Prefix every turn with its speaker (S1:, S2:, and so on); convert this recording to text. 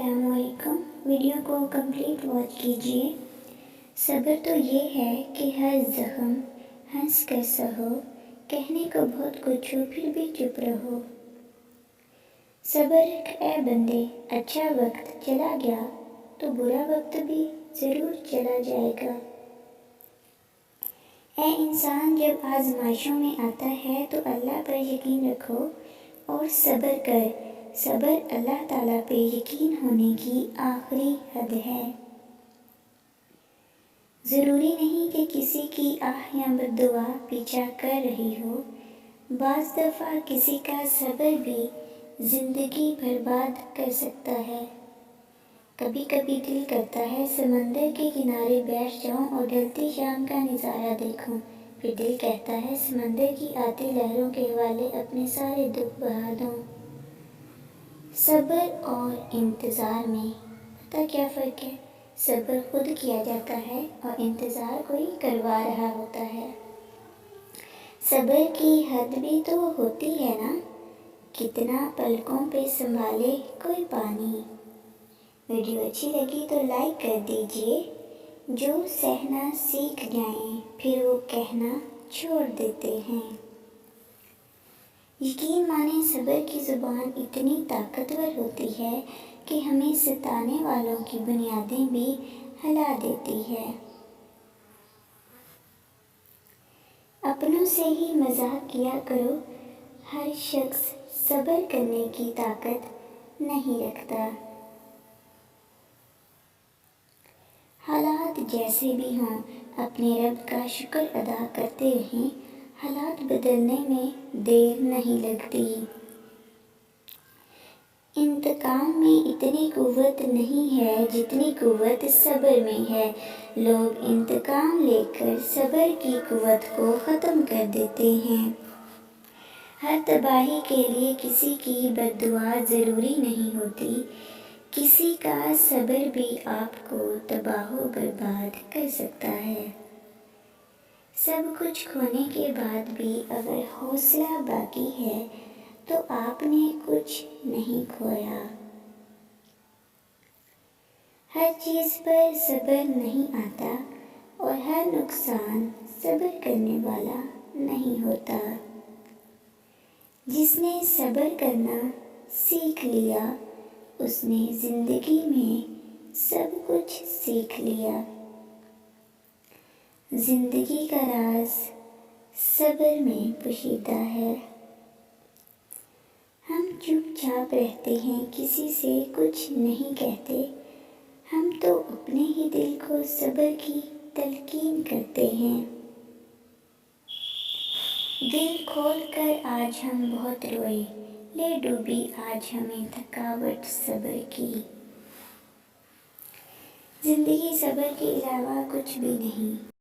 S1: السلام علیکم۔ ویڈیو کو کمپلیٹ واچ کیجیے۔ صبر تو یہ ہے کہ ہر زخم ہنس کر سہو، کہنے کو بہت کچھ ہو پھر بھی چپ رہو۔ صبر رکھ اے بندے، اچھا وقت چلا گیا تو برا وقت بھی ضرور چلا جائے گا۔ اے انسان، جب آزمائشوں میں آتا ہے تو اللہ پر یقین رکھو اور صبر کر۔ صبر اللہ تعالیٰ پہ یقین ہونے کی آخری حد ہے۔ ضروری نہیں کہ کسی کی آہ یا بد دعا پیچھا کر رہی ہو، بعض دفعہ کسی کا صبر بھی زندگی برباد کر سکتا ہے۔ کبھی کبھی دل کرتا ہے سمندر کے کنارے بیٹھ جاؤں اور ڈھلتی شام کا نظارہ دیکھوں، پھر دل کہتا ہے سمندر کی آتی لہروں کے حوالے اپنے سارے دکھ بہا دوں۔ صبر اور انتظار میں پتہ کیا فرق ہے؟ صبر خود کیا جاتا ہے اور انتظار کوئی کروا رہا ہوتا ہے۔ صبر کی حد بھی تو ہوتی ہے نا، کتنا پلکوں پہ سنبھالے کوئی پانی۔ ویڈیو اچھی لگی تو لائک کر دیجیے۔ جو سہنا سیکھ جائیں پھر وہ کہنا چھوڑ دیتے ہیں۔ یقین مانیں، صبر کی زبان اتنی طاقتور ہوتی ہے کہ ہمیں ستانے والوں کی بنیادیں بھی ہلا دیتی ہے۔ اپنوں سے ہی مذاق کیا کرو، ہر شخص صبر کرنے کی طاقت نہیں رکھتا۔ حالات جیسے بھی ہوں، اپنے رب کا شکر ادا کرتے رہیں، حالات بدلنے میں دیر نہیں لگتی۔ انتقام میں اتنی قوت نہیں ہے جتنی قوت صبر میں ہے۔ لوگ انتقام لے کر صبر کی قوت کو ختم کر دیتے ہیں۔ ہر تباہی کے لیے کسی کی بد دعا ضروری نہیں ہوتی، کسی کا صبر بھی آپ کو تباہ و برباد کر سکتا ہے۔ سب کچھ کھونے کے بعد بھی اگر حوصلہ باقی ہے تو آپ نے کچھ نہیں کھویا۔ ہر چیز پر صبر نہیں آتا اور ہر نقصان صبر کرنے والا نہیں ہوتا۔ جس نے صبر کرنا سیکھ لیا، اس نے زندگی میں سب کچھ سیکھ لیا۔ زندگی کا راز صبر میں پوشیدہ ہے۔ ہم چپ چاپ رہتے ہیں، کسی سے کچھ نہیں کہتے، ہم تو اپنے ہی دل کو صبر کی تلقین کرتے ہیں۔ دل کھول کر آج ہم بہت روئے، لے ڈوبی آج ہمیں تھکاوٹ صبر کی۔ زندگی صبر کے علاوہ کچھ بھی نہیں۔